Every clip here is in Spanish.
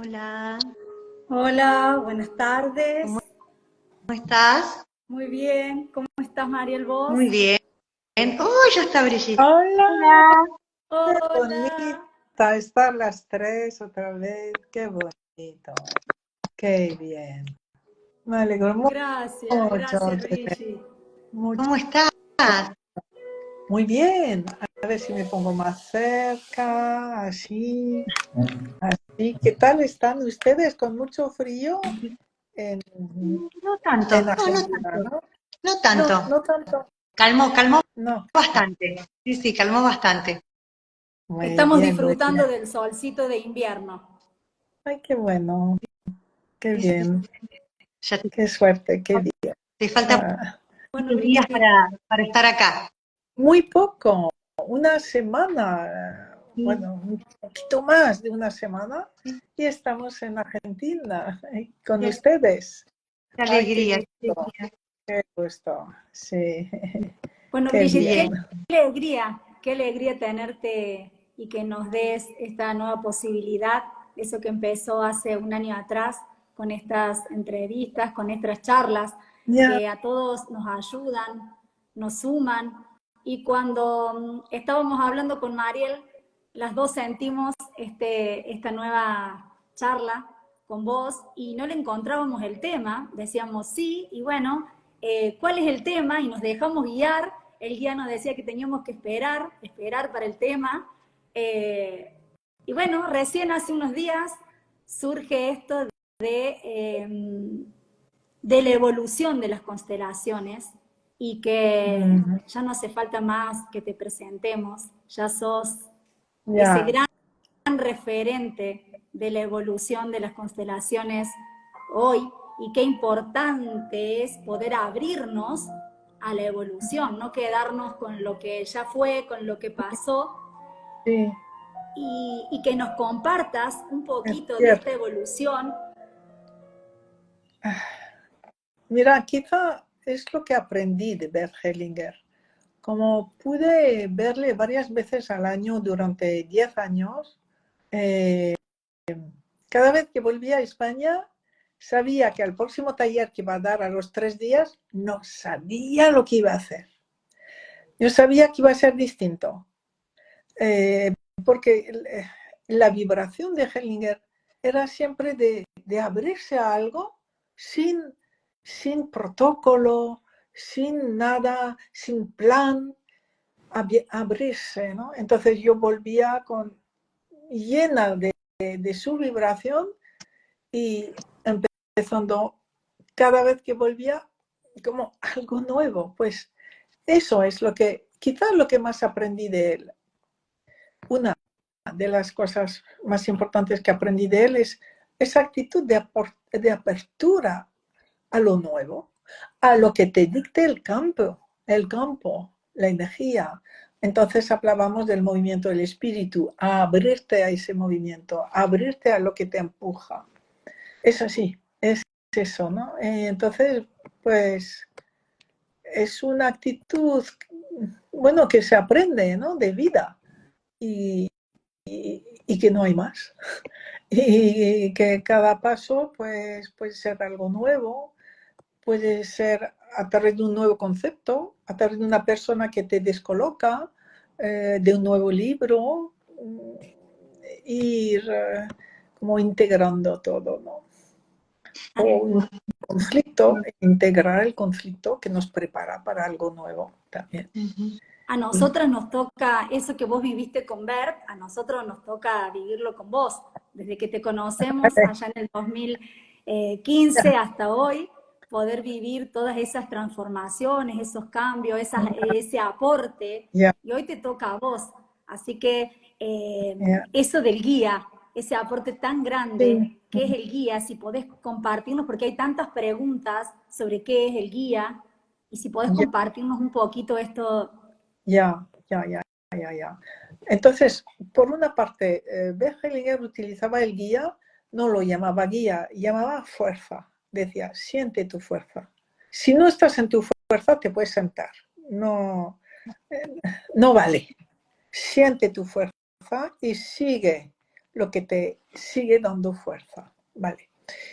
Hola, Hola, buenas tardes. ¿cómo estás? Muy bien. ¿Cómo estás, Mariel, vos? Muy bien. Oh, ya está Brigitte. Hola, Hola. qué Hola. bonita estar las tres otra vez. Qué bonito, qué bien. Me alegro Gracias, mucho gracias, de ver Brigitte. mucho. ¿Cómo estás? Muy bien. A ver si me pongo más cerca, así, así. ¿Qué tal están ustedes? Con mucho frío en, No tanto, en no, no Argentina, tanto, ¿no? no No, tanto. no tanto. Calmó No. bastante. Sí, sí, calmó bastante. Muy Estamos bien, muy disfrutando bien. del solcito de invierno. Ay, qué bueno, qué Sí, sí, bien, ya qué suerte, qué día. te faltan Ah, Bueno, muchos días Brigitte, para estar acá. muy poco, una semana, Sí, bueno, un poquito más de una semana sí, y estamos en Argentina con qué ustedes. qué Ay, qué alegría, qué gusto, alegría. qué gusto, sí, bueno, qué Brigitte, bien. qué alegría tenerte y que nos des esta nueva posibilidad, eso que empezó hace un año atrás con estas entrevistas, con estas charlas, Ya, que a todos nos ayudan, nos suman. Y cuando estábamos hablando con Mariel, las dos sentimos esta nueva charla con vos y no le encontrábamos el tema, decíamos sí, y bueno, ¿cuál es el tema? Y nos dejamos guiar, el guía nos decía que teníamos que esperar para el tema, eh, y bueno, recién hace unos días surge esto de la evolución de las constelaciones y que ujú, ya no hace falta más que te presentemos, ya sos ese ya, gran referente de la evolución de las constelaciones hoy y qué importante es poder abrirnos a la evolución, no quedarnos con lo que ya fue, con lo que pasó sí, y que nos compartas un es poquito de cierto. esta evolución. Mira, quizá es lo que aprendí de Bert Hellinger. Como pude verle varias veces al año durante 10 años, eh, cada vez que volvía a España, sabía que al próximo taller que iba a dar a los 3 días, no sabía lo que iba a hacer. Yo sabía que iba a ser distinto, eh, porque la vibración de Hellinger era siempre de abrirse a algo sin, sin protocolo, sin nada, sin plan, abrirse, ¿no? Entonces yo volvía llena de su vibración y empezando cada vez que volvía como algo nuevo. Pues eso es lo que, quizás lo que más aprendí de él. Una de las cosas más importantes que aprendí de él es esa actitud de apertura a lo nuevo, a lo que te dicte el campo, la energía. Entonces hablábamos del movimiento del espíritu, a abrirte a ese movimiento, a abrirte a lo que te empuja. Es así, es eso, ¿no? Entonces, pues es una actitud, bueno, que se aprende, ¿no? De vida y, y que no hay más. Y que cada paso, pues, puede ser algo nuevo, puede ser a través de un nuevo concepto, a través de una persona que te descoloca, de un nuevo libro, ir como integrando todo, ¿no? O un conflicto, integrar el conflicto que nos prepara para algo nuevo también. A nosotras nos toca eso que vos viviste con Bert, a nosotros nos toca vivirlo con vos. Desde que te conocemos allá en el 2015 hasta hoy, poder vivir todas esas transformaciones, esos cambios, ese aporte, Ya, y hoy te toca a vos. Así que ya, eso del guía, ese aporte tan sí, grande, ¿qué es el guía? Si podés compartirnos, porque hay tantas preguntas sobre qué es el guía, y si podés ya, compartirnos un poquito esto. ya, ya, ya, ya, ya. Entonces, por una parte, Hellinger utilizaba el guía, no lo llamaba guía, llamaba fuerza. Decía, siente tu fuerza. Si no estás en tu fuerza, te puedes sentar. No, no vale. Siente tu fuerza y sigue lo que te sigue dando fuerza, ¿vale?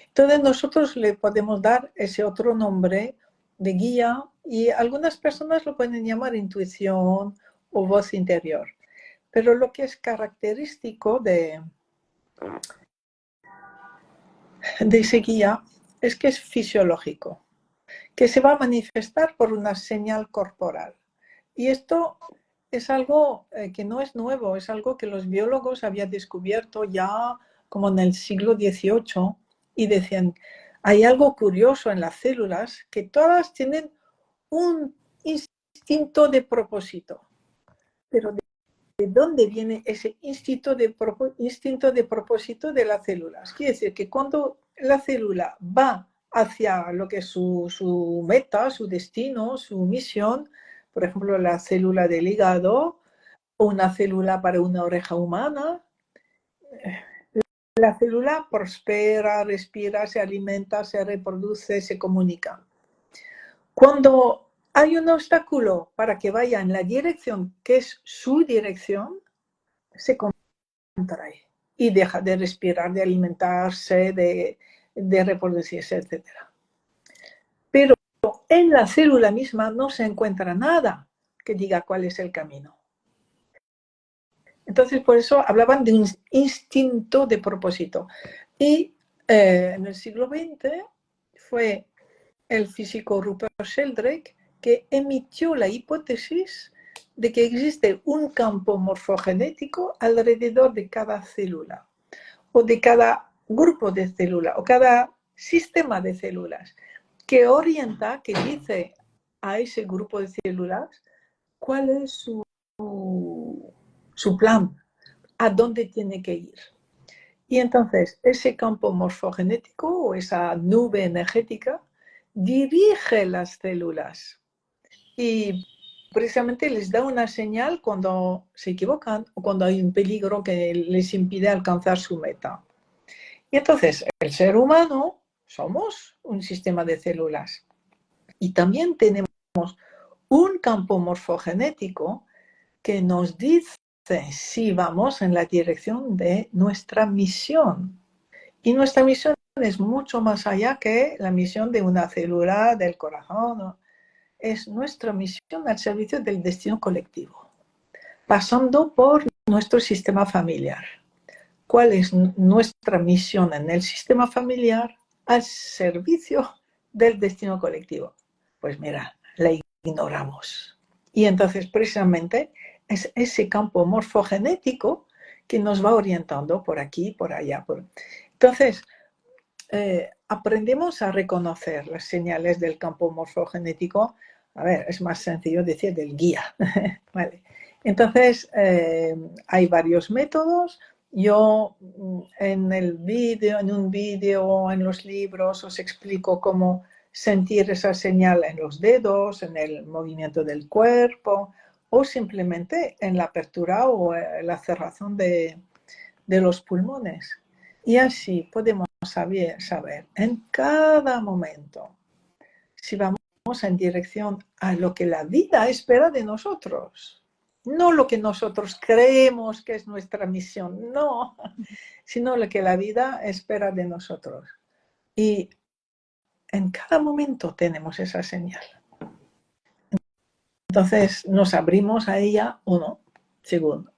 Entonces nosotros le podemos dar ese otro nombre de guía y algunas personas lo pueden llamar intuición o voz interior. Pero lo que es característico de ese guía es que es fisiológico, que se va a manifestar por una señal corporal. Y esto es algo que no es nuevo, es algo que los biólogos habían descubierto ya como en el siglo XVIII y decían, hay algo curioso en las células que todas tienen un instinto de propósito. Pero ¿de dónde viene ese instinto de propósito de las células? Quiere decir que cuando la célula va hacia lo que es su meta, su destino, su misión, por ejemplo, la célula del hígado o una célula para una oreja humana, la célula prospera, respira, se alimenta, se reproduce, se comunica. Cuando hay un obstáculo para que vaya en la dirección que es su dirección, se contrae y deja de respirar, de alimentarse, de reproducirse, etc. Pero en la célula misma no se encuentra nada que diga cuál es el camino. Entonces, por eso hablaban de un instinto de propósito. Y en el siglo XX fue el físico Rupert Sheldrake que emitió la hipótesis de que existe un campo morfogenético alrededor de cada célula, o de cada grupo de células, o cada sistema de células, que orienta, que dice a ese grupo de células cuál es su plan, a dónde tiene que ir. Y entonces ese campo morfogenético o esa nube energética dirige las células y precisamente les da una señal cuando se equivocan o cuando hay un peligro que les impide alcanzar su meta. Y entonces el ser humano somos un sistema de células y también tenemos un campo morfogenético que nos dice si vamos en la dirección de nuestra misión. Y nuestra misión es mucho más allá que la misión de una célula del corazón. Es nuestra misión al servicio del destino colectivo, pasando por nuestro sistema familiar. ¿Cuál es nuestra misión en el sistema familiar al servicio del destino colectivo? Pues mira, la ignoramos. Y entonces precisamente es ese campo morfogenético que nos va orientando por aquí, por allá. Entonces, aprendemos a reconocer las señales del campo morfogenético. A ver, es más sencillo decir del guía. Vale. Entonces, hay varios métodos. Yo en un vídeo, en los libros, os explico cómo sentir esa señal en los dedos, en el movimiento del cuerpo, o simplemente en la apertura o la cerrazón de los pulmones. Y así podemos saber en cada momento si vamos en dirección a lo que la vida espera de nosotros. No lo que nosotros creemos que es nuestra misión, no, sino lo que la vida espera de nosotros. Y en cada momento tenemos esa señal. Entonces nos abrimos a ella o no, según.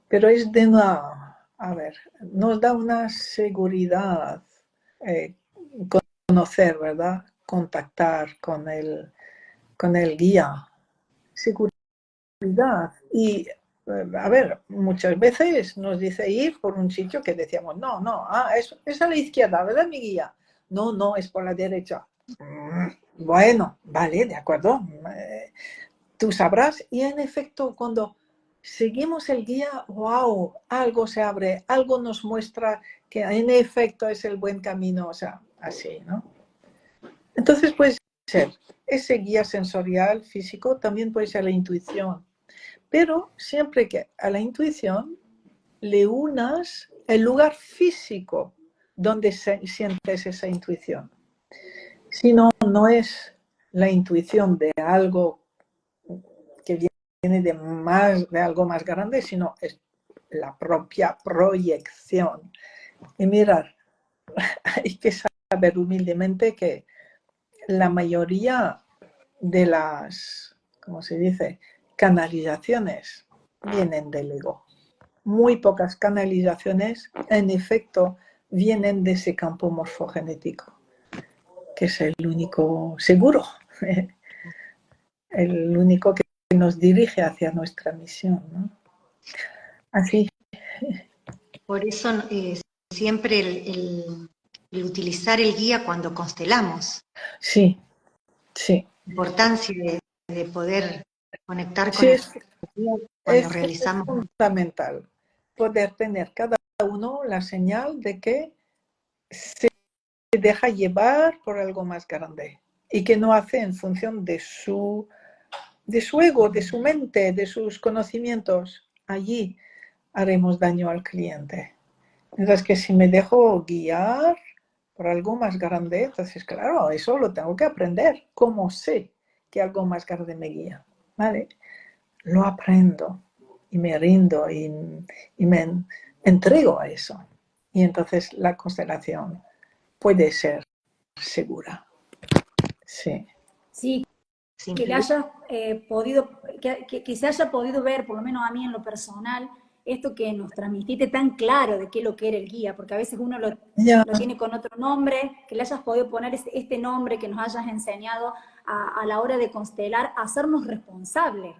Pero es de nos da una seguridad conocer, ¿verdad? Contactar con el guía. Seguridad. Y, muchas veces nos dice ir por un sitio que decíamos, no, es a la izquierda, ¿verdad, mi guía? No, es por la derecha. Bueno, vale, de acuerdo. Tú sabrás. Y en efecto, cuando seguimos el guía, wow, algo se abre, algo nos muestra que en efecto es el buen camino, o sea, así, ¿no? Entonces puede ser ese guía sensorial, físico, también puede ser la intuición, pero siempre que a la intuición le unas el lugar físico donde sientes esa intuición. Si no, no es la intuición de algo que viene de algo más grande, sino la propia proyección. Y mirar, hay que saber humildemente que la mayoría de las, ¿cómo se dice?, canalizaciones vienen del ego. Muy pocas canalizaciones, en efecto, vienen de ese campo morfogenético, que es el único seguro, el único que nos dirige hacia nuestra misión, ¿no? Así. Por eso siempre el utilizar el guía cuando constelamos. Sí, sí. La importancia de poder conectar con Sí, el guía cuando es realizamos. fundamental poder tener cada uno la señal de que se deja llevar por algo más grande y que no hace en función de su ego, de su mente, de sus conocimientos. Allí haremos daño al cliente. Mientras que si me dejo guiar por algo más grande, entonces, claro, eso lo tengo que aprender. ¿Cómo sé que algo más grande me guía? ¿Vale? Lo aprendo y me rindo y me entrego a eso. Y entonces la constelación puede ser segura. Sí. Sí, que le hayas podido, que se haya podido ver, por lo menos a mí en lo personal, esto que nos transmitiste tan claro de qué es lo que era el guía, porque a veces uno lo tiene con otro nombre, que le hayas podido poner este nombre, que nos hayas enseñado a la hora de constelar, a hacernos responsables.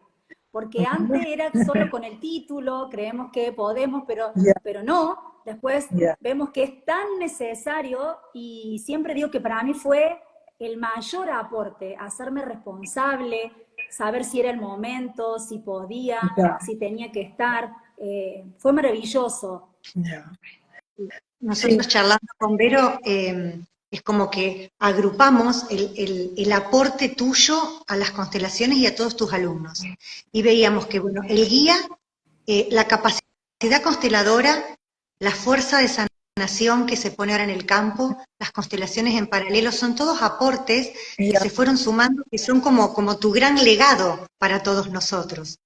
Porque antes era solo con el título, creemos que podemos, pero no. Después vemos que es tan necesario, y siempre digo que para mí fue el mayor aporte, hacerme responsable, saber si era el momento, si podía, si tenía que estar. Fue maravilloso. Nosotros charlando con Vero, es como que agrupamos el aporte tuyo a las constelaciones y a todos tus alumnos. Y veíamos que, bueno, el guía, la capacidad consteladora, la fuerza de sanación que se pone ahora en el campo, las constelaciones en paralelo, son todos aportes que se fueron sumando, que son como tu gran legado para todos nosotros.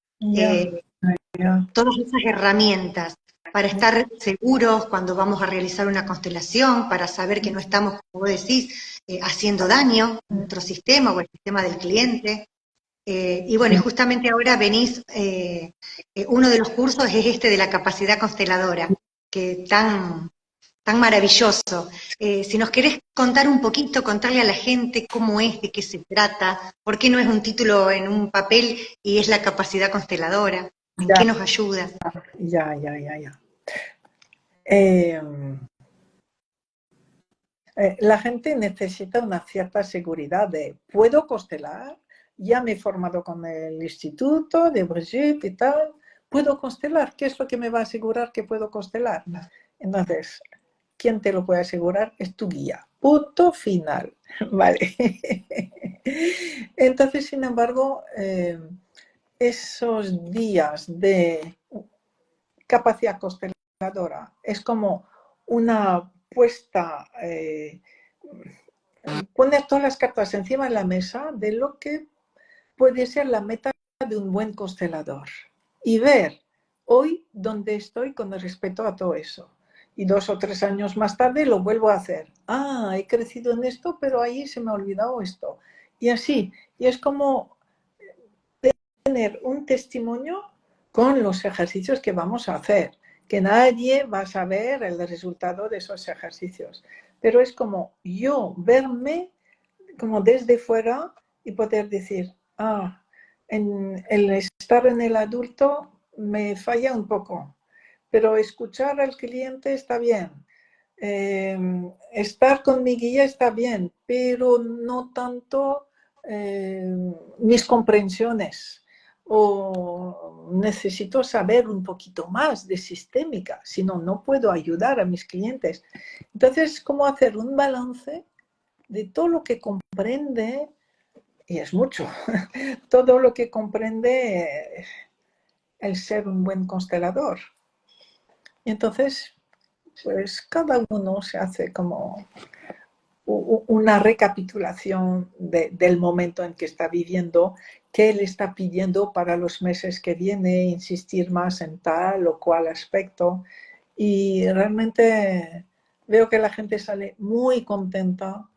Todas esas herramientas para estar seguros cuando vamos a realizar una constelación, para saber que no estamos, como vos decís, haciendo daño a nuestro sistema o al sistema del cliente. Y bueno, y justamente ahora venís, uno de los cursos es este de la capacidad consteladora, que tan maravilloso. Si nos querés contar un poquito, contarle a la gente cómo es, de qué se trata, por qué no es un título en un papel y es la capacidad consteladora, en qué nos ayuda. Ya. La gente necesita una cierta seguridad de, ¿puedo constelar? Ya me he formado con el instituto de Brigitte y tal. ¿Puedo constelar? ¿Qué es lo que me va a asegurar que puedo constelar? Entonces, ¿quién te lo puede asegurar? Es tu guía. Punto final. Vale. Entonces, sin embargo, esos días de capacidad consteladora es como una puesta, poner todas las cartas encima de la mesa de lo que puede ser la meta de un buen constelador y ver hoy dónde estoy con respecto a todo eso. Y 2 o 3 años más tarde lo vuelvo a hacer. Ah, he crecido en esto, pero ahí se me ha olvidado esto. Y así. Y es como tener un testimonio con los ejercicios que vamos a hacer, que nadie va a saber el resultado de esos ejercicios. Pero es como yo verme como desde fuera y poder decir, el estar en el adulto me falla un poco, pero escuchar al cliente está bien. Estar con mi guía está bien, pero no tanto mis comprensiones. O necesito saber un poquito más de sistémica, si no, no puedo ayudar a mis clientes. Entonces, ¿cómo hacer un balance de todo lo que comprende? Y es mucho, todo lo que comprende el ser un buen constelador. Y entonces, pues cada uno se hace como una recapitulación del momento en que está viviendo, qué le está pidiendo para los meses que viene, insistir más en tal o cual aspecto. Y realmente veo que la gente sale muy contenta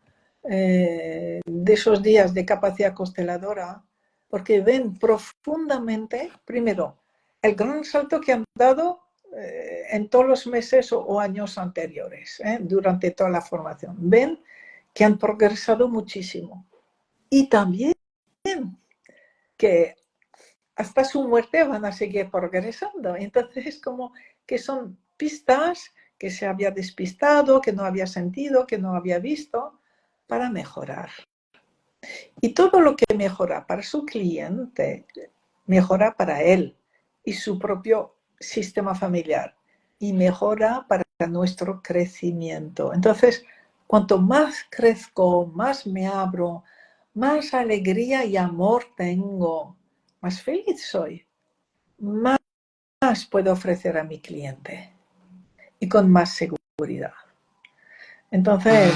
de esos días de capacidad consteladora, porque ven profundamente, primero, el gran salto que han dado en todos los meses o años anteriores, durante toda la formación. Ven que han progresado muchísimo. Y también que hasta su muerte van a seguir progresando. Entonces, como que son pistas que se había despistado, que no había sentido, que no había visto, para mejorar. Y todo lo que mejora para su cliente, mejora para él y su propio sistema familiar. Y mejora para nuestro crecimiento. Entonces, cuanto más crezco, más me abro, más alegría y amor tengo, más feliz soy, más puedo ofrecer a mi cliente y con más seguridad. Entonces,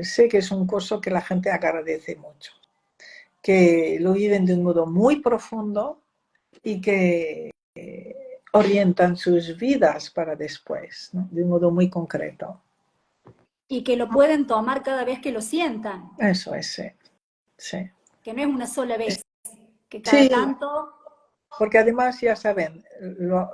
sé que es un curso que la gente agradece mucho, que lo viven de un modo muy profundo y que orientan sus vidas para después, ¿no? De un modo muy concreto. Y que lo pueden tomar cada vez que lo sientan. Eso es, sí. Sí. Que no es una sola vez, que cada Sí, tanto... porque además, ya saben,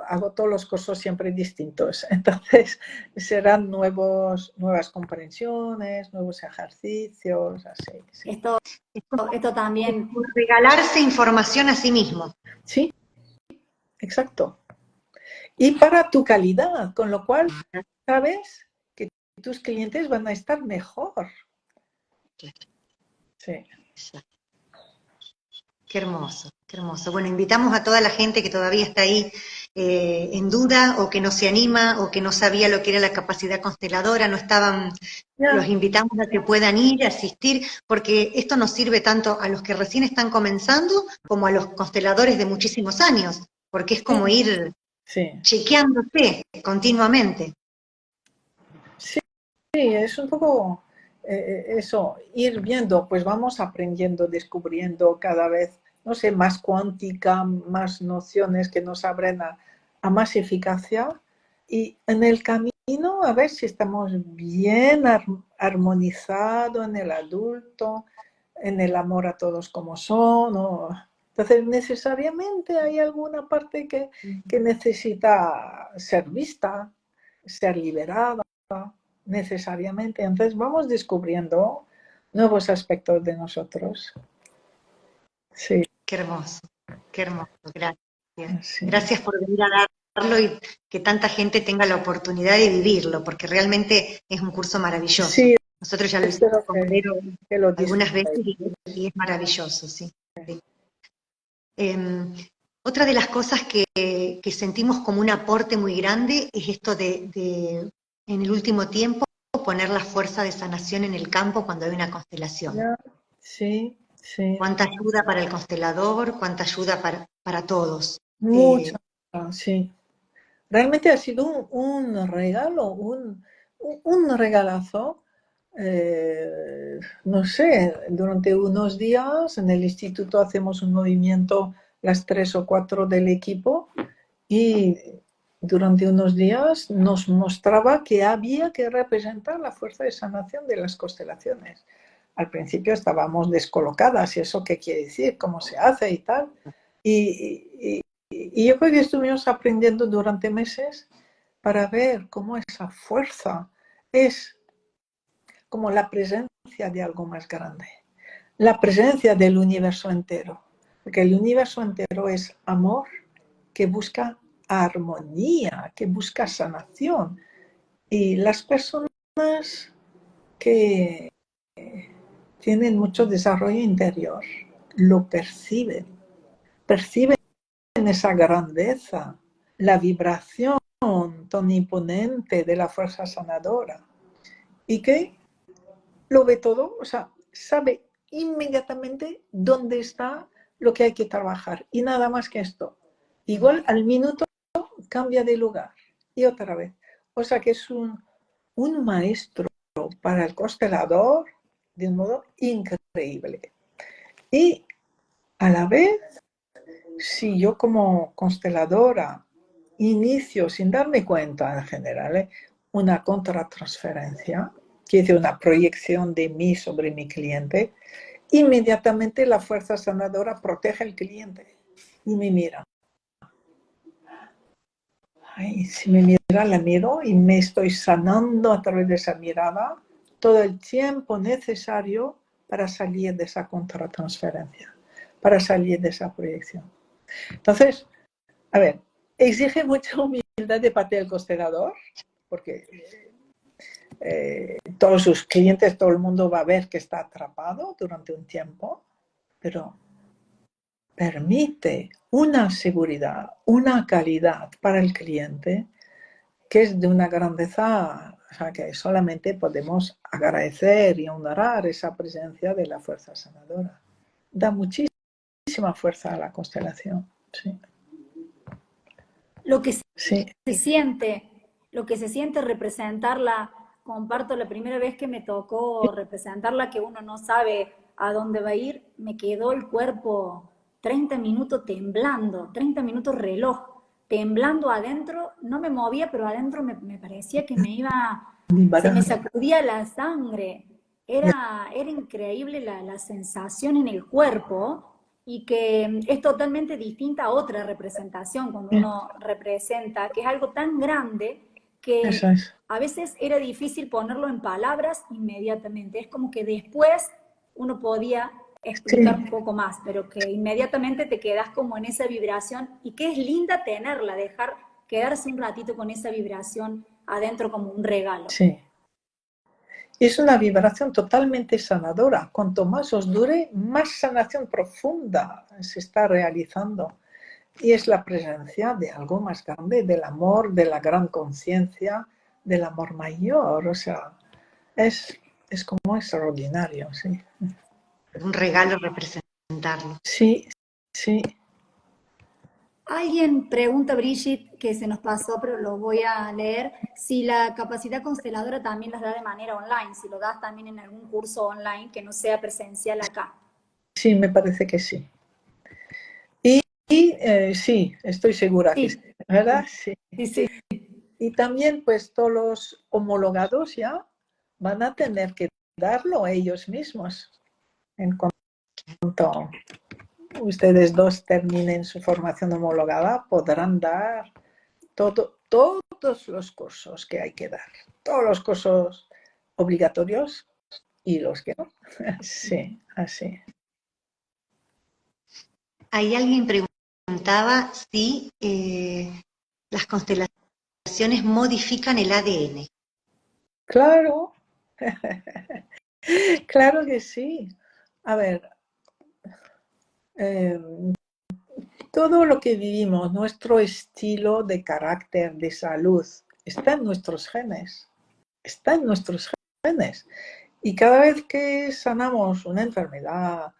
hago todos los cursos siempre distintos. Entonces, serán nuevas comprensiones, nuevos ejercicios, así. Sí, Esto también... Regalarse información a sí mismo. sí, exacto. Y para tu calidad, con lo cual sabes que tus clientes van a estar mejor. Sí. Qué hermoso, qué hermoso. Bueno, invitamos a toda la gente que todavía está ahí en duda o que no se anima o que no sabía lo que era la capacidad consteladora, no estaban, los invitamos a que puedan ir, asistir, porque esto nos sirve tanto a los que recién están comenzando como a los consteladores de muchísimos años, porque es como ir chequeándose continuamente. Sí, es un poco eso, ir viendo, pues vamos aprendiendo, descubriendo cada vez, no sé, más cuántica, más nociones que nos abren a más eficacia y en el camino a ver si estamos bien armonizados en el adulto, en el amor a todos como son. Entonces, necesariamente hay alguna parte que necesita ser vista, ser liberada necesariamente. Entonces vamos descubriendo nuevos aspectos de nosotros. Sí. Qué hermoso, gracias. Sí. Gracias por venir a darlo y que tanta gente tenga la oportunidad de vivirlo, porque realmente es un curso maravilloso. Sí, nosotros ya lo hicimos con Vero lo algunas veces y es maravilloso, sí. Sí. Otra de las cosas que sentimos como un aporte muy grande es esto de en el último tiempo, poner la fuerza de sanación en el campo cuando hay una constelación. Sí, sí. Cuánta ayuda para el constelador, cuánta ayuda para todos. Mucha, sí. Realmente ha sido un regalo, un regalazo. No sé, durante unos días en el instituto hacemos un movimiento las 3 o 4 del equipo y durante unos días nos mostraba que había que representar la fuerza de sanación de las constelaciones. Al principio estábamos descolocadas, ¿y eso qué quiere decir? ¿Cómo se hace y tal? Y yo creo que estuvimos aprendiendo durante meses para ver cómo esa fuerza es como la presencia de algo más grande, la presencia del universo entero, porque el universo entero es amor que busca armonía, que busca sanación. Y las personas que tienen mucho desarrollo interior lo perciben esa grandeza, la vibración tan imponente de la fuerza sanadora y que lo ve todo, o sea, sabe inmediatamente dónde está lo que hay que trabajar y nada más que esto. Igual al minuto cambia de lugar y otra vez. O sea que es un maestro para el constelador de un modo increíble. Y a la vez, si yo como consteladora inicio, sin darme cuenta en general, una contratransferencia, que es una proyección de mí sobre mi cliente, inmediatamente la fuerza sanadora protege al cliente y me mira. Ay, si me mira, la miro y me estoy sanando a través de esa mirada todo el tiempo necesario para salir de esa contratransferencia, para salir de esa proyección. Entonces, a ver, exige mucha humildad de parte del constelador, porque todos sus clientes, todo el mundo va a ver que está atrapado durante un tiempo, pero permite una seguridad, una calidad para el cliente que es de una grandeza, o sea, que solamente podemos agradecer y honrar esa presencia de la fuerza sanadora. Da muchísima fuerza a la constelación. Sí. Lo que se siente, representarla, comparto la primera vez que me tocó representarla, que uno no sabe a dónde va a ir, me quedó el cuerpo 30 minutos temblando, 30 minutos reloj, temblando adentro, no me movía, pero adentro me parecía que se me sacudía la sangre. Era increíble la sensación en el cuerpo, y que es totalmente distinta a otra representación cuando uno representa, que es algo tan grande que a veces era difícil ponerlo en palabras inmediatamente. Es como que después uno podía explicar un poco más, pero que inmediatamente te quedas como en esa vibración, y que es linda tenerla, dejar quedarse un ratito con esa vibración adentro como un regalo. Sí. Es una vibración totalmente sanadora. Cuanto más os dure, más sanación profunda se está realizando. Y es la presencia de algo más grande, del amor, de la gran conciencia, del amor mayor. O sea, es como extraordinario, sí. Es un regalo representarlo. Sí, sí. Alguien pregunta, Brigitte, que se nos pasó, pero lo voy a leer, si la capacidad consteladora también las da de manera online, si lo das también en algún curso online que no sea presencial acá. Sí, me parece que sí. Y sí, estoy segura que sí, ¿verdad? Sí. Sí. Y también, pues, todos los homologados ya van a tener que darlo ellos mismos. En cuanto ustedes dos terminen su formación homologada, podrán dar todos los cursos que hay que dar. Todos los cursos obligatorios y los que no. Sí, así. Ahí alguien preguntaba si las constelaciones modifican el ADN. Claro, claro que sí. A ver, todo lo que vivimos, nuestro estilo de carácter, de salud, está en nuestros genes. Está en nuestros genes. Y cada vez que sanamos una enfermedad,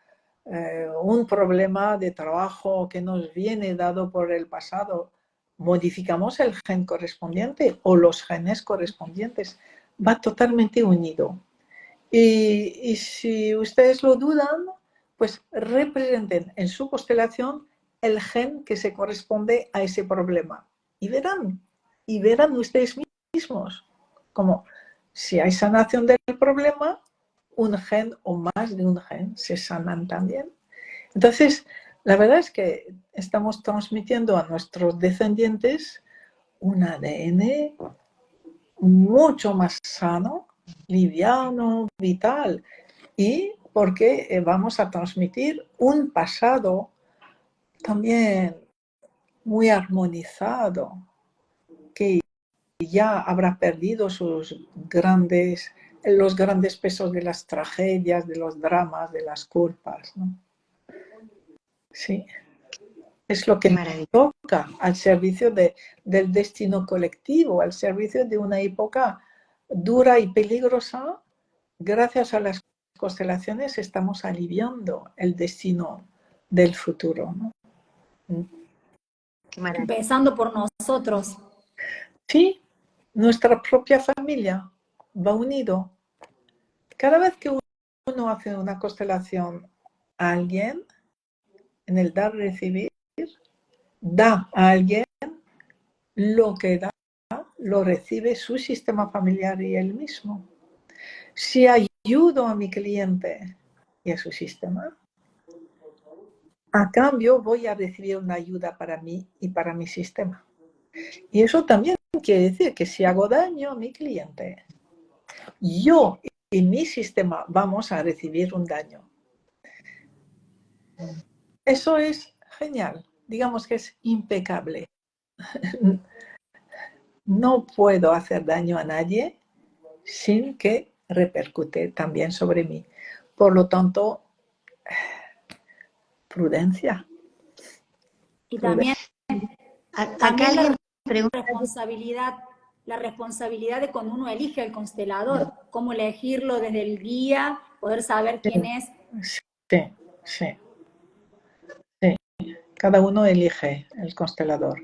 un problema de trabajo que nos viene dado por el pasado, modificamos el gen correspondiente o los genes correspondientes. Va totalmente unido. Y si ustedes lo dudan, pues representen en su constelación el gen que se corresponde a ese problema. Y verán ustedes mismos como si hay sanación del problema, un gen o más de un gen se sanan también. Entonces, la verdad es que estamos transmitiendo a nuestros descendientes un ADN mucho más sano, liviano, vital, y porque vamos a transmitir un pasado también muy armonizado, que ya habrá perdido los grandes pesos de las tragedias, de los dramas, de las culpas, ¿no? Sí, es lo que me toca al servicio del destino colectivo, al servicio de una época dura y peligrosa. Gracias a las constelaciones estamos aliviando el destino del futuro, ¿no? Empezando por nosotros. Sí, nuestra propia familia va unido Cada vez que uno hace una constelación a alguien, en el dar y recibir, da a alguien lo que da, lo recibe su sistema familiar y él mismo. Si ayudo a mi cliente y a su sistema, a cambio voy a recibir una ayuda para mí y para mi sistema. Y eso también quiere decir que si hago daño a mi cliente, yo y mi sistema vamos a recibir un daño. Eso es genial. Digamos que es impecable. No puedo hacer daño a nadie sin que repercute también sobre mí. Por lo tanto, prudencia. Y también, Acá alguien la pregunta. responsabilidad de cuando uno elige el constelador, cómo elegirlo desde el guía, poder saber quién es. Sí, sí, sí. Cada uno elige el constelador.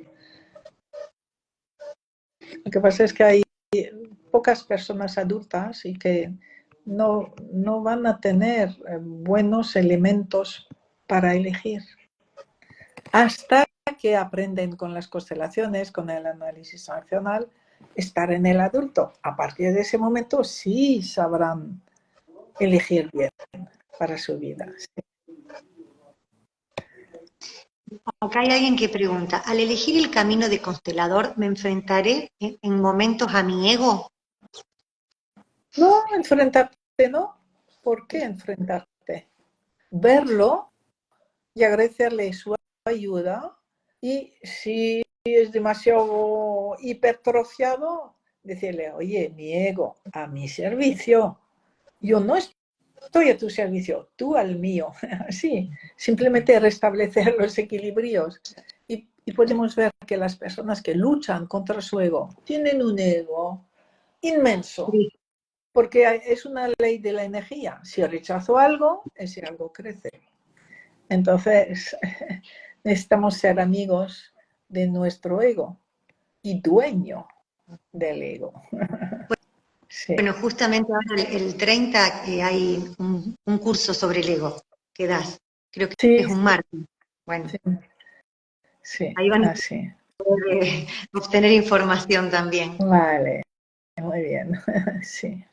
Lo que pasa es que hay pocas personas adultas y que no van a tener buenos elementos para elegir. Hasta que aprenden con las constelaciones, con el análisis funcional, estar en el adulto. A partir de ese momento sí sabrán elegir bien para su vida. Sí. Acá hay alguien que pregunta, al elegir el camino de constelador, ¿me enfrentaré en momentos a mi ego? No, enfrentarte no. ¿Por qué enfrentarte? Verlo y agradecerle su ayuda, y si es demasiado hipertrofiado, decirle, oye, mi ego a mi servicio, yo no estoy a tu servicio, tú al mío. Así, simplemente restablecer los equilibrios. Y podemos ver que las personas que luchan contra su ego tienen un ego inmenso, porque es una ley de la energía. Si rechazo algo, ese algo crece. Entonces, necesitamos ser amigos de nuestro ego y dueño del ego. Sí. Bueno, justamente ahora el 30 hay un curso sobre el ego que das. Creo que Sí, es un martes. Bueno, sí, ahí van a así. poder obtener información también. Vale, muy bien. Sí.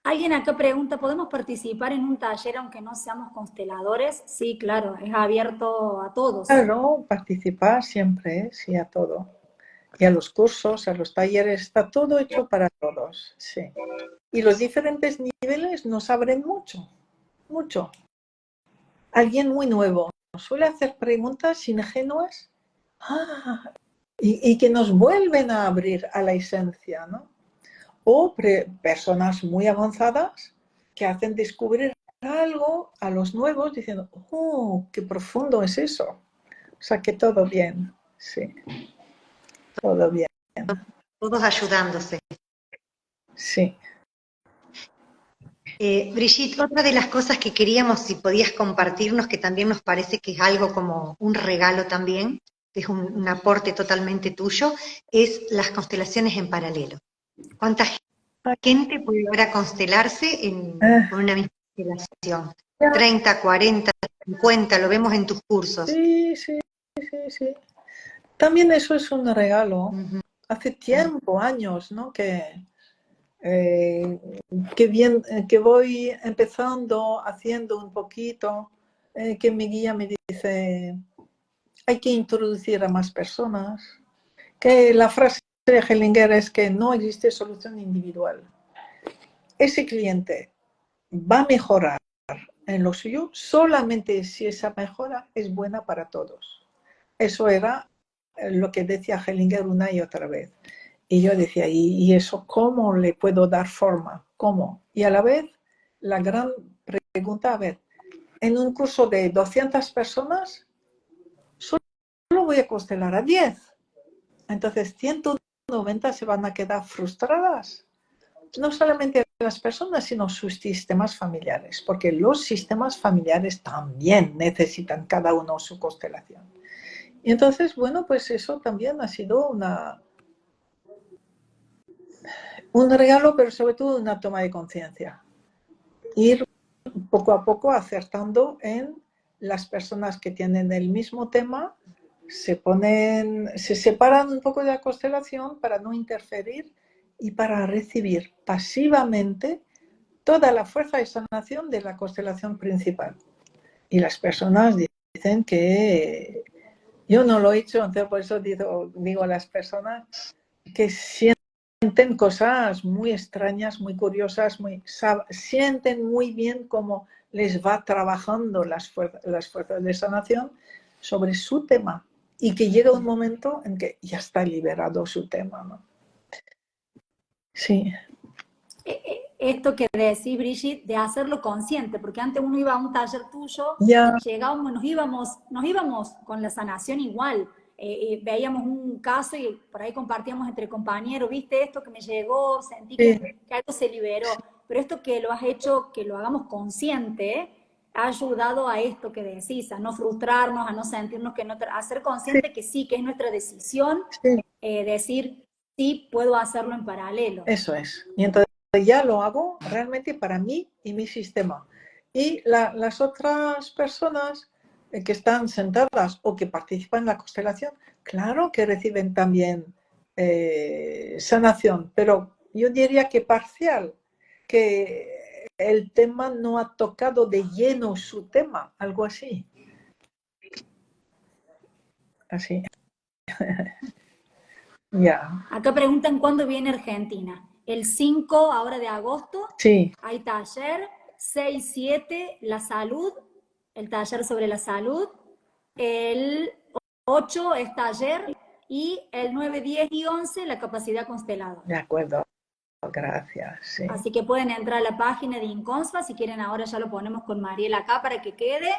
Alguien acá pregunta, ¿podemos participar en un taller aunque no seamos consteladores? Sí, claro, es abierto a todos. Claro, participar siempre, sí, a todo. Y a los cursos, a los talleres, está todo hecho para todos, sí. Y los diferentes niveles nos abren mucho, mucho. Alguien muy nuevo suele hacer preguntas ingenuas y que nos vuelven a abrir a la esencia, ¿no? O personas muy avanzadas que hacen descubrir algo a los nuevos diciendo, ¡oh, qué profundo es eso! O sea, que todo bien, sí, todo bien. Todos ayudándose. Sí. Brigitte, otra de las cosas que queríamos, si podías compartirnos, que también nos parece que es algo como un regalo también, que es un aporte totalmente tuyo, es las constelaciones en paralelo. ¿Cuánta gente puede ahora constelarse con una misma constelación? 30, 40, 50, lo vemos en tus cursos. Sí, sí, sí, sí. También eso es un regalo. Hace tiempo, años, ¿no? Que voy empezando, haciendo un poquito, que mi guía me dice, hay que introducir a más personas, que la frase de Hellinger es que no existe solución individual. Ese cliente va a mejorar en lo suyo solamente si esa mejora es buena para todos. Eso era lo que decía Hellinger una y otra vez. Y yo decía, ¿y eso cómo le puedo dar forma? ¿Cómo? Y a la vez, la gran pregunta, a ver, en un curso de 200 personas, solo voy a constelar a 10. Entonces, 190 se van a quedar frustradas. No solamente las personas, sino sus sistemas familiares, porque los sistemas familiares también necesitan cada uno su constelación. Y entonces, bueno, pues eso también ha sido un regalo, pero sobre todo una toma de conciencia. ir poco a poco acertando en las personas que tienen el mismo tema, se separan un poco de la constelación para no interferir y para recibir pasivamente toda la fuerza de sanación de la constelación principal. Y las personas dicen que yo no lo he hecho, entonces por eso digo a las personas que sienten cosas muy extrañas, muy curiosas, sienten muy bien cómo les va trabajando las fuerzas de sanación sobre su tema y que llega un momento en que ya está liberado su tema, ¿no? Sí. Esto que decís, Brigitte, de hacerlo consciente, porque antes uno iba a un taller tuyo Ya. y llegábamos, nos íbamos con la sanación igual. Veíamos un caso y por ahí compartíamos entre compañeros, viste esto que me llegó, sentí que algo se liberó, pero esto que lo has hecho, que lo hagamos consciente, ha ayudado a esto que decís, a no frustrarnos, a no sentirnos que no, a ser consciente que sí, que es nuestra decisión, decir, sí, puedo hacerlo en paralelo. Eso es. Y entonces ya lo hago realmente para mí y mi sistema. Y las otras personas que están sentadas o que participan en la constelación, claro que reciben también sanación, pero yo diría que parcial, que el tema no ha tocado de lleno su tema, algo así. Así. Ya. Acá preguntan cuándo viene Argentina. El 5 ahora de agosto Sí. hay taller, 6, 7 la salud, el taller sobre la salud, el 8 es taller y el 9, 10 y 11 la capacidad constelada. De acuerdo, gracias. Sí. Así que pueden entrar a la página de Inconsfa, si quieren ahora ya lo ponemos con Mariela acá para que quede,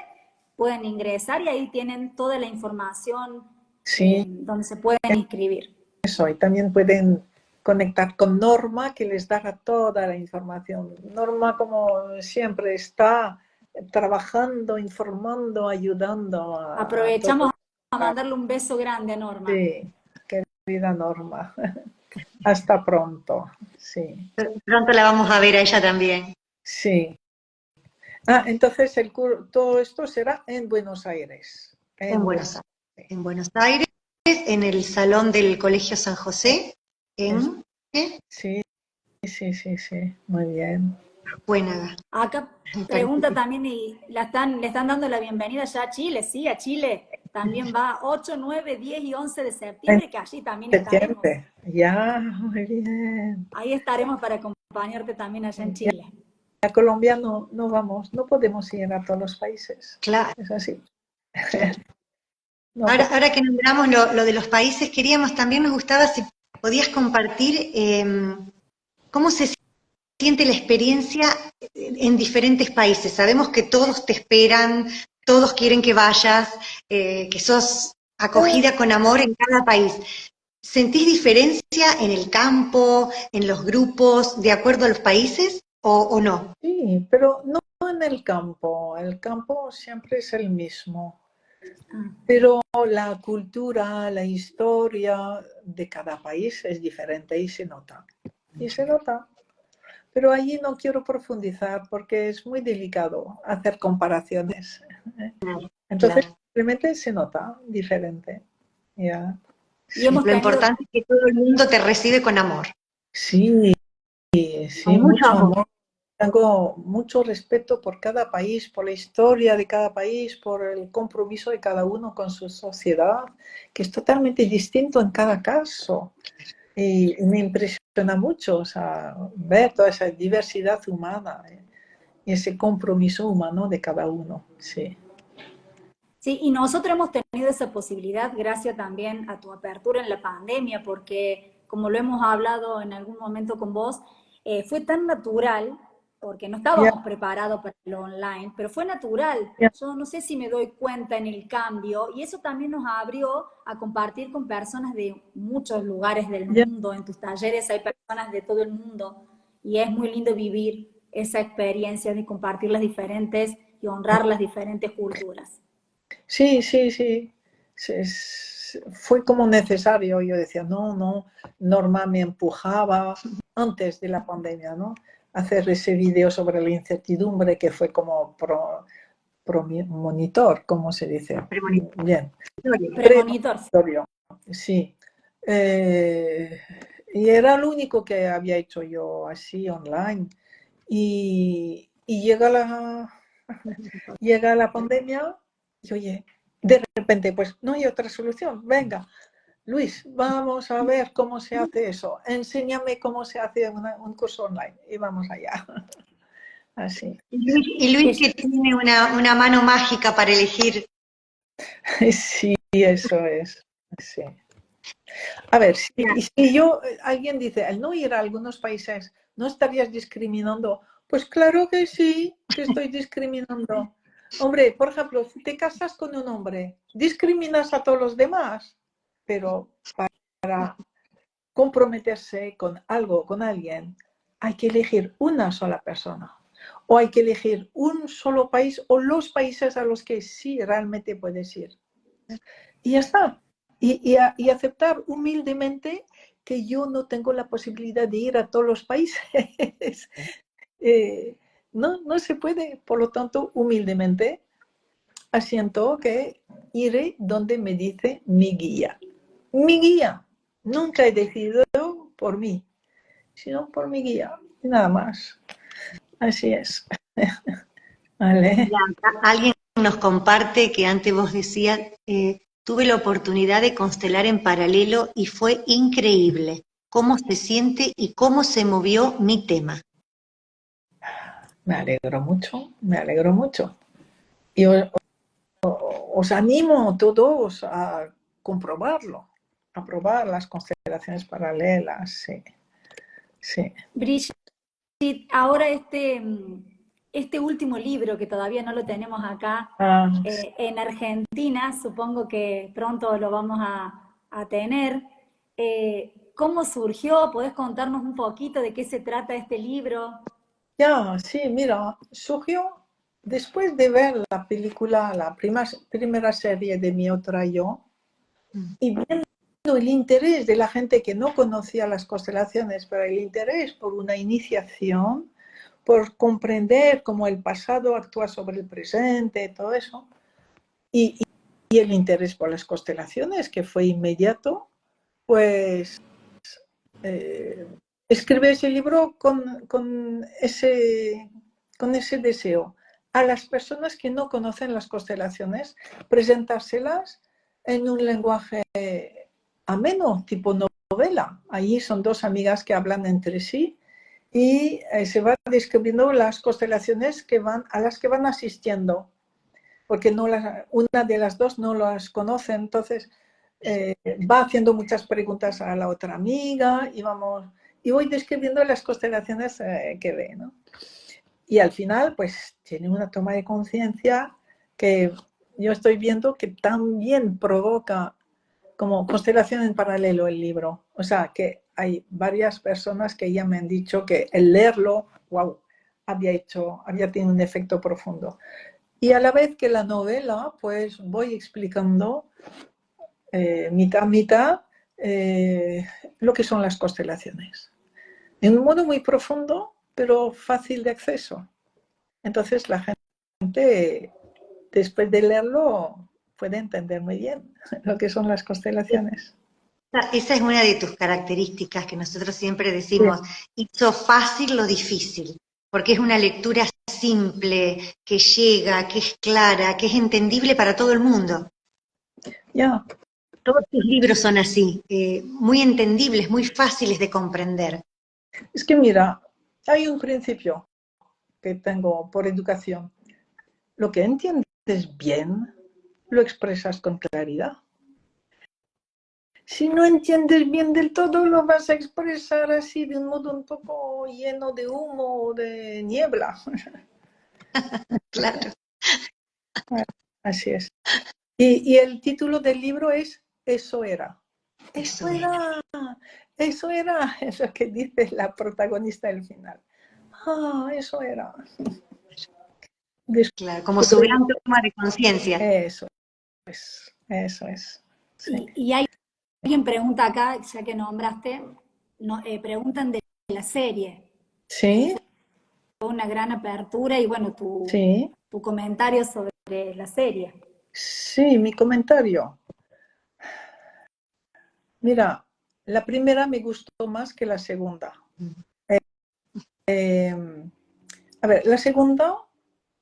pueden ingresar y ahí tienen toda la información donde se pueden inscribir. Eso, y también pueden conectar con Norma, que les dará toda la información. Norma, como siempre, está trabajando, informando, ayudando. Aprovechamos a mandarle un beso grande a Norma. Sí, querida Norma. Hasta pronto. Sí. Pronto la vamos a ver a ella también. Sí. Entonces todo esto será en Buenos Aires. En Buenos Aires. En Buenos Aires, en el salón del Colegio San José, en... Sí, muy bien. Buena. Acá pregunta también, y le están dando la bienvenida ya a Chile, sí, a Chile. También va 8, 9, 10 y 11 de septiembre, que allí también estaremos. Ya, muy bien. Ahí estaremos para acompañarte también allá en Chile. A Colombia no vamos, no podemos ir a todos los países. Claro. Es así. Claro. No, ahora que nombramos lo de los países, también nos gustaba si podías compartir cómo se siente la experiencia en diferentes países. Sabemos que todos te esperan, todos quieren que vayas, que sos acogida con amor en cada país. ¿Sentís diferencia en el campo, en los grupos, de acuerdo a los países o no? Sí, pero no en el campo. El campo siempre es el mismo. Pero la cultura, la historia de cada país es diferente y se nota. Y se nota. Pero allí no quiero profundizar porque es muy delicado hacer comparaciones. Entonces, simplemente se nota diferente. Ya. Sí. Lo importante es que todo el mundo te recibe con amor. Sí, mucho amor. Tengo mucho respeto por cada país, por la historia de cada país, por el compromiso de cada uno con su sociedad, que es totalmente distinto en cada caso. Y me impresiona mucho, o sea, ver toda esa diversidad humana y ese compromiso humano de cada uno. Sí. Sí, y nosotros hemos tenido esa posibilidad gracias también a tu apertura en la pandemia, porque como lo hemos hablado en algún momento con vos, fue tan natural, porque no estábamos preparados para lo online, pero fue natural. Yo no sé si me doy cuenta en el cambio, y eso también nos abrió a compartir con personas de muchos lugares del mundo. En tus talleres hay personas de todo el mundo, y es muy lindo vivir esa experiencia de compartir las diferentes y honrar las diferentes culturas. Sí. Fue como necesario. Yo decía, no, Norma me empujaba antes de la pandemia, ¿no? hacer ese vídeo sobre la incertidumbre que fue como monitor, ¿cómo se dice? Bien. Premonitor. Sí. Y era lo único que había hecho yo así online. Y llega la pandemia y oye, de repente, pues no hay otra solución. Venga, Luis, vamos a ver cómo se hace eso. Enséñame cómo se hace un curso online. Y vamos allá. Así. Y Luis que tiene una mano mágica para elegir. Sí, eso es. Sí. A ver, si alguien dice, al no ir a algunos países, ¿no estarías discriminando? Pues claro que sí, que estoy discriminando. Hombre, por ejemplo, si te casas con un hombre, discriminas a todos los demás, pero para comprometerse con algo, con alguien, hay que elegir una sola persona. O hay que elegir un solo país o los países a los que sí realmente puedes ir. Y ya está. Y aceptar humildemente que yo no tengo la posibilidad de ir a todos los países. No se puede. Por lo tanto, humildemente asiento que iré donde me dice mi guía. Mi guía. Nunca he decidido por mí, sino por mi guía. Nada más. Así es. Vale. Alguien nos comparte que antes vos decías, tuve la oportunidad de constelar en paralelo y fue increíble cómo se siente y cómo se movió mi tema. Me alegro mucho, me alegro mucho. Y os animo a todos a comprobarlo, a probar las constelaciones paralelas, sí. Sí. Brigitte, ahora este último libro que todavía no lo tenemos acá en Argentina, supongo que pronto lo vamos a tener. ¿Cómo surgió? ¿Podés contarnos un poquito de qué se trata este libro? Ya, sí, mira, surgió después de ver la película, la primera serie de Mi Otra Yo, y viendo el interés de la gente que no conocía las constelaciones, pero el interés por una iniciación, por comprender cómo el pasado actúa sobre el presente, todo eso, y el interés por las constelaciones, que fue inmediato, pues escribí ese libro con ese deseo. A las personas que no conocen las constelaciones, presentárselas en un lenguaje ameno, tipo novela. Allí son dos amigas que hablan entre sí y se va describiendo las constelaciones a las que van asistiendo, porque una de las dos no las conoce, entonces va haciendo muchas preguntas a la otra amiga y voy describiendo las constelaciones que ve, ¿no? Y al final, pues, tiene una toma de conciencia que yo estoy viendo que también provoca como constelación en paralelo el libro. O sea, que hay varias personas que ya me han dicho que el leerlo, wow, había tenido un efecto profundo. Y a la vez que la novela, pues voy explicando mitad a mitad lo que son las constelaciones. En un modo muy profundo, pero fácil de acceso. Entonces la gente, después de leerlo, puede entender muy bien lo que son las constelaciones. Esa es una de tus características que nosotros siempre decimos, hizo fácil lo difícil, porque es una lectura simple, que llega, que es clara, que es entendible para todo el mundo. Ya. Todos tus libros son así, muy entendibles, muy fáciles de comprender. Es que mira, hay un principio que tengo por educación. Lo que entiendes bien, lo expresas con claridad. Si no entiendes bien del todo, lo vas a expresar así de un modo un poco lleno de humo o de niebla. Claro. Así es. Y el título del libro es Eso era. Eso era. Eso era. Es lo que dice la protagonista del final. Eso era. Claro, como su gran toma de conciencia. Eso es. Eso es. Sí. Y hay alguien pregunta acá, ya que nombraste, preguntan de la serie. ¿Sí? una gran apertura y bueno, Sí, tu comentario sobre la serie. sí, mi comentario. Mira, la primera me gustó más que la segunda. A ver, la segunda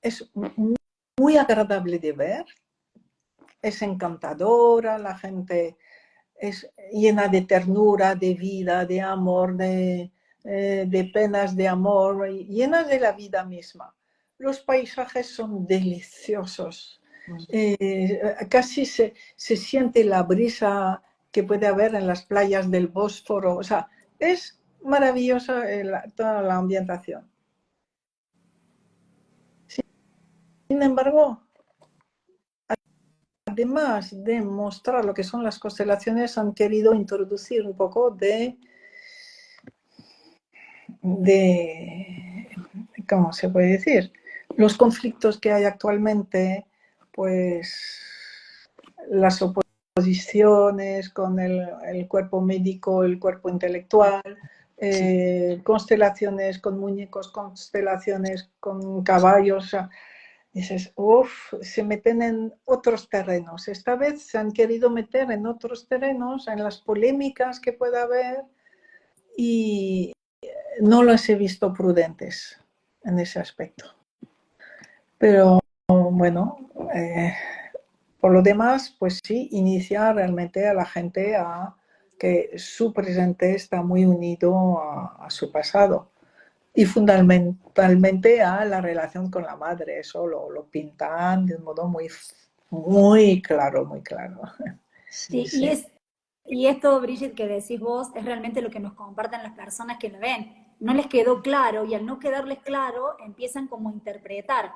es muy agradable de ver, es encantadora, la gente es llena de ternura, de vida, de amor, de penas de amor, llenas de la vida misma. Los paisajes son deliciosos. Casi se siente la brisa que puede haber en las playas del Bósforo. O sea, es maravillosa toda la ambientación. Sin embargo, además de mostrar lo que son las constelaciones, han querido introducir un poco ¿cómo se puede decir? Los conflictos que hay actualmente, pues las oposiciones con el cuerpo médico, el cuerpo intelectual, constelaciones con muñecos, constelaciones con caballos. O sea, dices, uff, se meten en otros terrenos. Esta vez se han querido meter en otros terrenos, en las polémicas que pueda haber, y no las he visto prudentes en ese aspecto. Pero bueno, por lo demás, pues sí, inicia realmente a la gente a que su presente está muy unido a su pasado. Y fundamentalmente a la relación con la madre. Eso lo pintan de un modo muy claro, muy claro. Sí, Sí. y esto, Brigitte, que decís vos, es realmente lo que nos comparten las personas que lo ven. No les quedó claro y al no quedarles claro, empiezan como a interpretar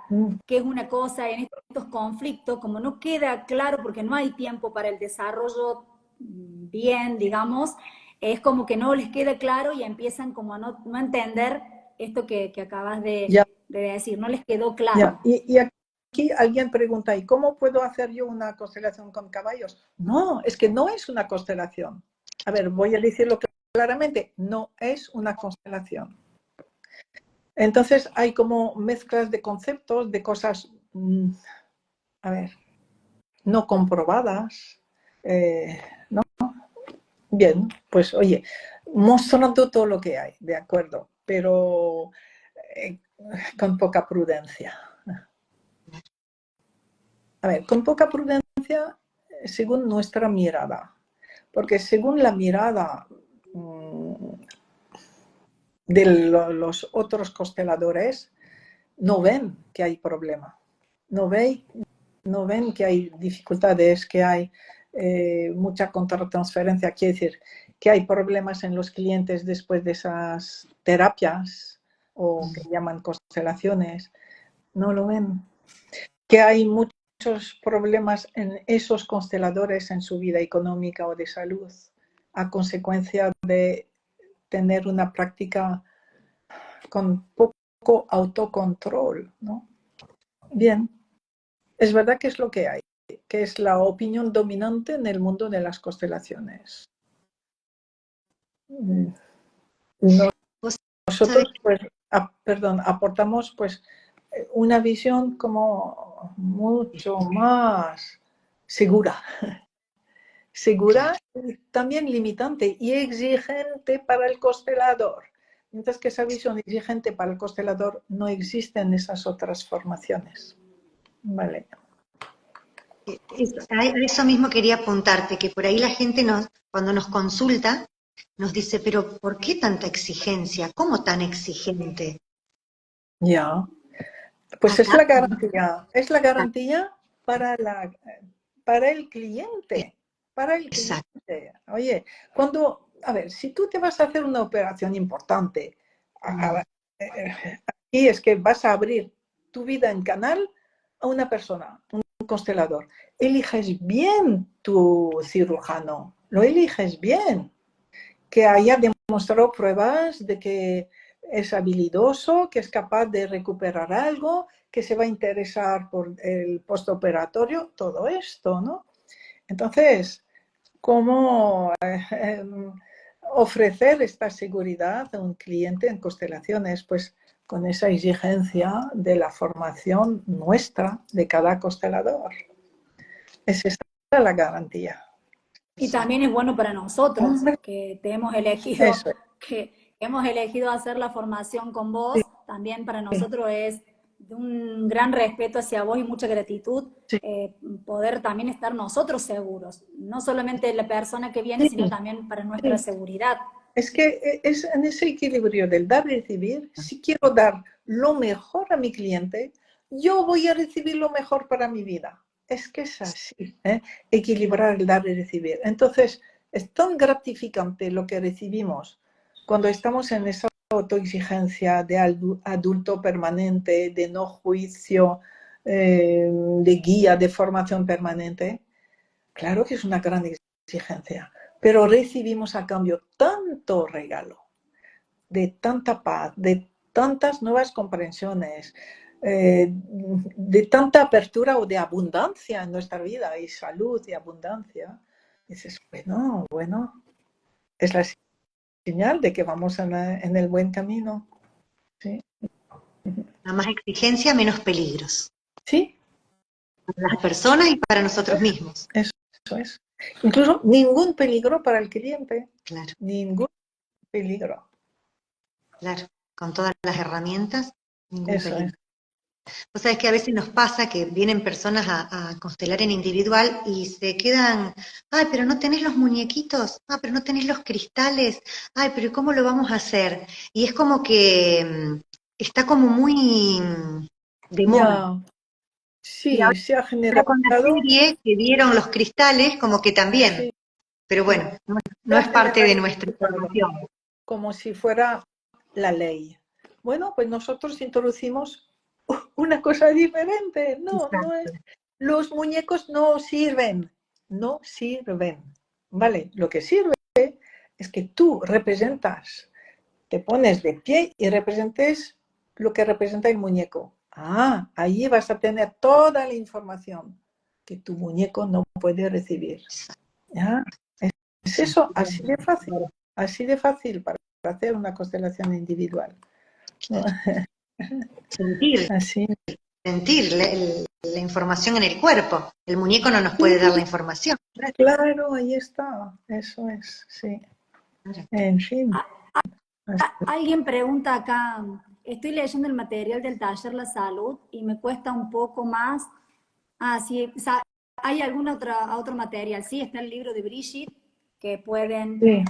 qué es una cosa en estos conflictos, como no queda claro porque no hay tiempo para el desarrollo bien, digamos, es como que no les queda claro y empiezan como a no entender esto que acabas Ya, de decir, no les quedó ya. claro. Y aquí alguien pregunta, ¿y cómo puedo hacer yo una constelación con caballos? No, es que no es una constelación. A ver, voy a decirlo claramente, no es una constelación. Entonces hay como mezclas de conceptos, de cosas, a ver, no comprobadas, ¿no? Bien, pues oye, mostrando todo lo que hay, de acuerdo, pero con poca prudencia. A ver, con poca prudencia según nuestra mirada, porque según la mirada de los otros consteladores, no ven que hay problema, no ven que hay dificultades, que hay mucha contratransferencia, quiere decir que hay problemas en los clientes después de esas terapias o que llaman constelaciones, no lo ven. Que hay muchos problemas en esos consteladores en su vida económica o de salud a consecuencia de tener una práctica con poco autocontrol, ¿no? Bien, es verdad que es lo que hay, que es la opinión dominante en el mundo de las constelaciones. Nosotros, pues, aportamos pues una visión como mucho más segura y también limitante y exigente para el constelador. Mientras que esa visión exigente para el constelador no existe en esas otras formaciones. Vale. A eso mismo quería apuntarte, que por ahí la gente cuando nos consulta nos dice, pero ¿por qué tanta exigencia? ¿Cómo tan exigente? Ya. Pues Acá, es la garantía para, para el cliente, para el exacto. cliente. Oye, a ver, si tú te vas a hacer una operación importante, y es que vas a abrir tu vida en canal a una persona, un constelador. Eliges bien tu cirujano, lo eliges bien, que haya demostrado pruebas de que es habilidoso, que es capaz de recuperar algo, que se va a interesar por el postoperatorio, todo esto, ¿no? Entonces, ¿cómo ofrecer esta seguridad a un cliente en constelaciones? Pues con esa exigencia de la formación nuestra de cada constelador. Es esa la garantía. Y también es bueno para nosotros Hombre, que te eso es. que hemos elegido hacer la formación con vos. Sí, También para sí, nosotros es de un gran respeto hacia vos y mucha gratitud sí, poder también estar nosotros seguros. No solamente la persona que viene, sino sí, también para nuestra sí. seguridad. Es que es en ese equilibrio del dar y recibir. Si quiero dar lo mejor a mi cliente, yo voy a recibir lo mejor para mi vida. Es que es así, ¿eh? Equilibrar el dar y recibir. Entonces, es tan gratificante lo que recibimos cuando estamos en esa autoexigencia de adulto permanente, de no juicio, de guía, de formación permanente. Claro que es una gran exigencia, pero recibimos a cambio tanto regalo, de tanta paz, de tantas nuevas comprensiones, de tanta apertura o de abundancia en nuestra vida, y salud y abundancia. Dices, bueno, es la señal de que vamos en el buen camino. Sí, A más exigencia, menos peligros. sí, Para las personas y para nosotros mismos. eso es. Incluso ningún peligro para el cliente, Claro, ningún peligro. claro. Con todas las herramientas, ningún Eso es. peligro. Vos sabés que a veces nos pasa que vienen personas a constelar en individual y se quedan, ay, pero no tenés los muñequitos, ah, pero no tenés los cristales, ay, pero ¿cómo lo vamos a hacer? Y es como que está como muy de moda. Ya, Y sí, ahora se ha con la generalizado, serie que vieron los cristales, como que también, sí, pero sí, bueno, no se ha es parte de nuestra generalizado formación. como si fuera la ley. Bueno, pues nosotros introducimos una cosa diferente. No, no Exacto. es. Los muñecos no sirven, no sirven. Vale, lo que sirve es que tú representas, te pones de pie y representes lo que representa el muñeco. Ah, ahí vas a tener toda la información que tu muñeco no puede recibir. ¿Ya? Es Sí. eso, así de fácil para hacer una constelación individual. ¿No? Sentir, Así. sentir la información en el cuerpo. El muñeco no nos puede dar la información. Claro, ahí está. Eso es, sí. Claro. En fin. Alguien pregunta acá, estoy leyendo el material del taller La Salud y me cuesta un poco más. Ah, sí, o sea, ¿hay algún otro material? Sí, está el libro de Brigitte que pueden... Sí.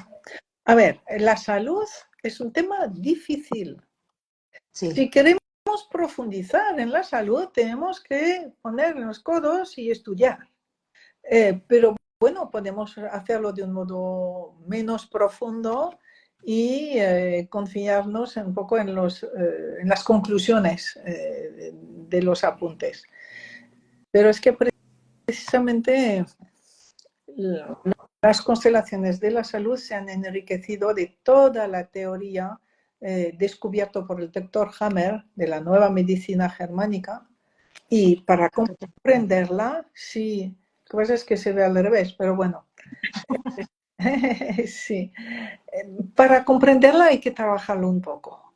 A ver, la salud es un tema difícil. Sí. Si queremos profundizar en la salud, tenemos que poner los codos y estudiar. Pero bueno, podemos hacerlo de un modo menos profundo y confiarnos un poco en las conclusiones de los apuntes. Pero es que precisamente las constelaciones de la salud se han enriquecido de toda la teoría descubierta por el doctor Hammer de la nueva medicina germánica, y para comprenderla, sí, lo que pasa es que se ve al revés, pero bueno, sí, para comprenderla hay que trabajarlo un poco.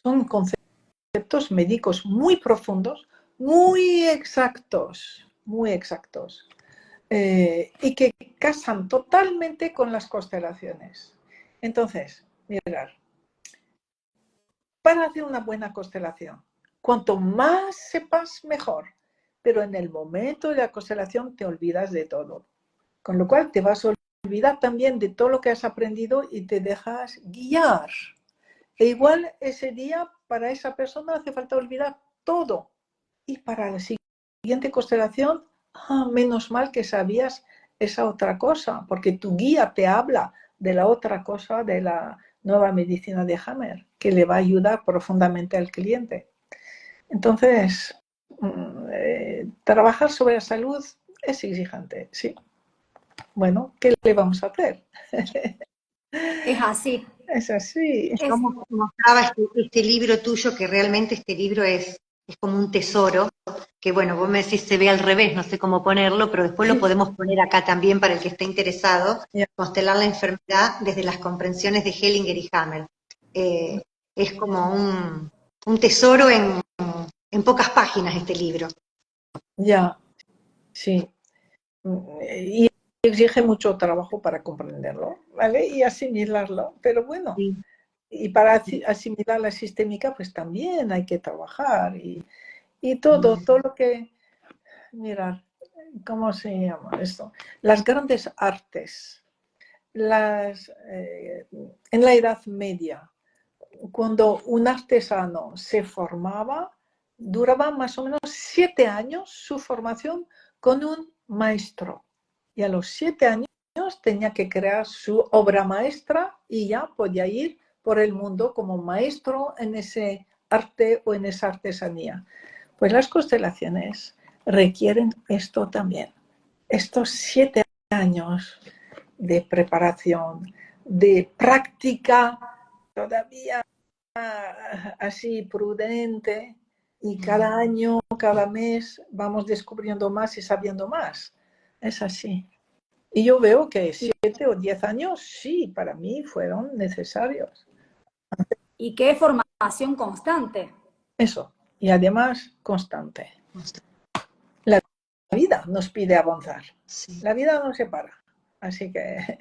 Son conceptos médicos muy profundos, muy exactos, y que casan totalmente con las constelaciones. Entonces, mirar, para hacer una buena constelación, cuanto más sepas, mejor. Pero en el momento de la constelación te olvidas de todo. Con lo cual te vas a olvidar también de todo lo que has aprendido y te dejas guiar. E igual ese día para esa persona hace falta olvidar todo. Y para la siguiente constelación, menos mal que sabías esa otra cosa, porque tu guía te habla de la otra cosa, de la nueva medicina de Hammer, que le va a ayudar profundamente al cliente. Entonces, trabajar sobre la salud es exigente, sí. Bueno, ¿qué le vamos a hacer? Es así. Es así. Yo Es, mostraba este libro tuyo, que realmente este libro es como un tesoro, que bueno, vos me decís se ve al revés, no sé cómo ponerlo, pero después lo podemos poner acá también para el que esté interesado, Ya. constelar la enfermedad desde las comprensiones de Hellinger y Hammer. Es como un tesoro en pocas páginas este libro. Ya, sí. Y exige mucho trabajo para comprenderlo, ¿vale? Y asimilarlo, pero bueno, Sí. y para asimilar la sistémica, pues también hay que trabajar y todo lo que, mirar, ¿cómo se llama esto? Las grandes artes, en la Edad Media, cuando un artesano se formaba, duraba más o menos 7 años su formación con un maestro. Y a los 7 años tenía que crear su obra maestra y ya podía ir por el mundo como maestro en ese arte o en esa artesanía. Pues las constelaciones requieren esto también. Estos 7 años de preparación, de práctica todavía así prudente, y cada año, cada mes vamos descubriendo más y sabiendo más. Es así. Y yo veo que 7 o 10 años sí, para mí fueron necesarios. Y qué formación constante. Eso. Y además constante. La vida nos pide avanzar. Sí. La vida no se para. Así que...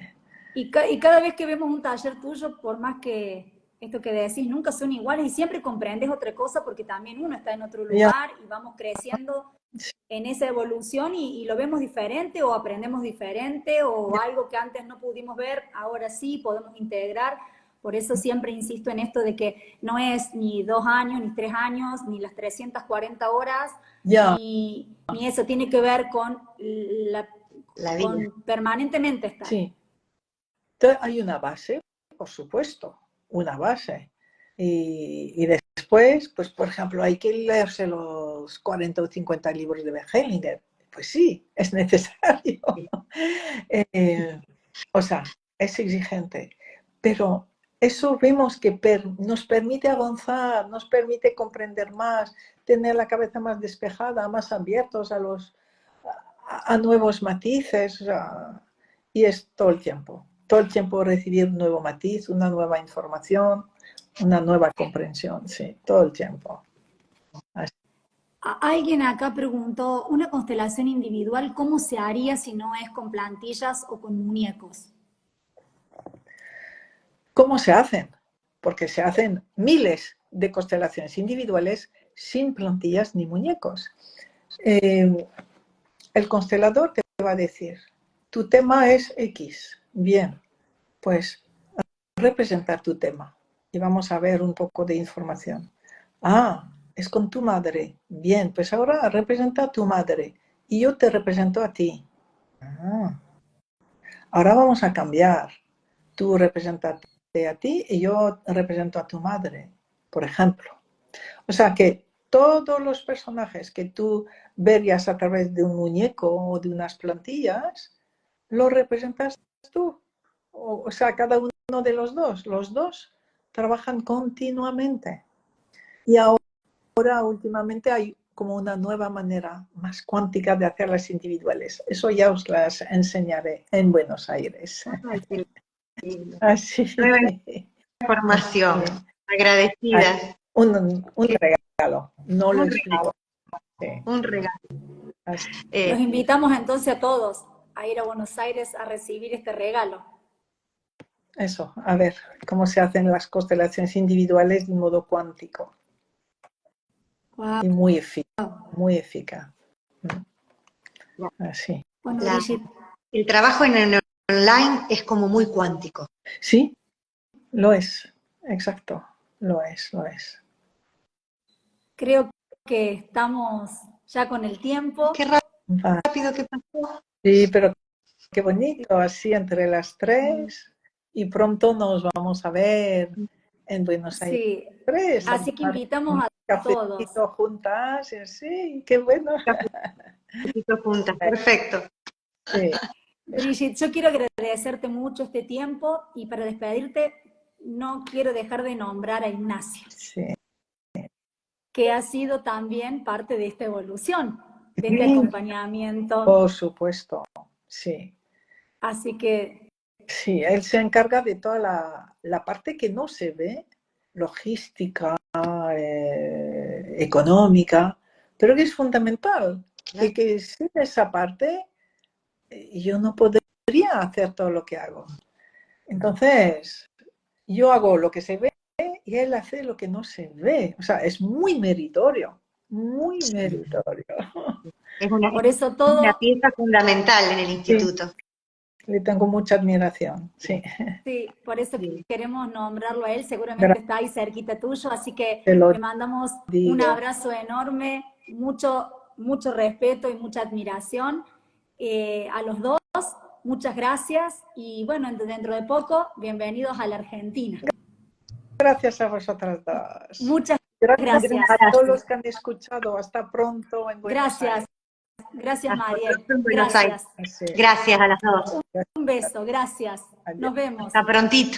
Y cada vez que vemos un taller tuyo, por más que esto que decís, nunca son iguales y siempre comprendes otra cosa porque también uno está en otro lugar y vamos creciendo en esa evolución y lo vemos diferente o aprendemos diferente o algo que antes no pudimos ver, ahora sí podemos integrar. Por eso siempre insisto en esto de que no es ni 2 años, ni 3 años, ni las 340 horas, ni eso, tiene que ver con La vida. con permanentemente estar. Sí. Entonces, hay una base, por supuesto, una base. Y después, pues por ejemplo, hay que leerse los 40 o 50 libros de Hellinger. Pues sí, es necesario. O sea, es exigente. Pero eso vemos que nos permite avanzar, nos permite comprender más, tener la cabeza más despejada, más abiertos a nuevos matices. O sea, y es todo el tiempo recibir un nuevo matiz, una nueva información, una nueva comprensión, sí, todo el tiempo. Así. Alguien acá preguntó, ¿una constelación individual cómo se haría si no es con plantillas o con muñecos? ¿Cómo se hacen? Porque se hacen miles de constelaciones individuales sin plantillas ni muñecos. El constelador te va a decir, tu tema es X. Bien, pues representar tu tema. Y vamos a ver un poco de información. Ah, es con tu madre. Bien, pues ahora representa a tu madre. Y yo te represento a ti. Ah, ahora vamos a cambiar. Tú representas a ti y yo represento a tu madre, por ejemplo. O sea que todos los personajes que tú verías a través de un muñeco o de unas plantillas, los representas tú. O sea, cada uno de los dos trabajan continuamente. Y ahora últimamente hay como una nueva manera más cuántica de hacerlas individuales. Eso ya os las enseñaré en Buenos Aires. Ay, qué lindo. Así. Nueva información. Agradecida. Un regalo. No lo Un explico. regalo. Un regalo. Los invitamos entonces a todos a ir a Buenos Aires a recibir este regalo. Eso, a ver cómo se hacen las constelaciones individuales de un modo cuántico. Wow. Y muy eficaz, muy eficaz. Así. Bueno, el trabajo en el online es como muy cuántico. Sí, lo es, exacto, lo es. Creo que estamos ya con el tiempo. Qué rápido que pasó. Sí, pero qué bonito, así entre las 3 y pronto nos vamos a ver en Buenos Aires. Sí, 3, así que invitamos a todos. Juntas, y así, qué bueno. Juntas, perfecto. Sí. Brigitte, yo quiero agradecerte mucho este tiempo y para despedirte no quiero dejar de nombrar a Ignacio, Sí. que ha sido también parte de esta evolución, de este acompañamiento. Por supuesto, sí. Así que... Sí, él se encarga de toda la parte que no se ve, logística, económica, pero que es fundamental. Claro. Y que sin esa parte yo no podría hacer todo lo que hago. Entonces, yo hago lo que se ve y él hace lo que no se ve. O sea, es muy meritorio, muy meritorio. Es Por eso una todo, pieza fundamental en el Sí, instituto. le tengo mucha admiración, sí. sí, por eso Sí. queremos nombrarlo a él, seguramente está ahí cerquita tuyo, así que Te lo le mandamos un digo. abrazo enorme, mucho, mucho respeto y mucha admiración a los dos. Muchas gracias y bueno, dentro de poco, bienvenidos a la Argentina. Gracias a vosotras dos. Muchas Gracias gracias. a todos los que han escuchado. Hasta pronto en Buenos Gracias, Aires. gracias Hasta Mariel. pronto en Buenos Aires. Gracias. Sí. Gracias a las dos. Un beso, gracias. Nos vemos. Hasta prontito.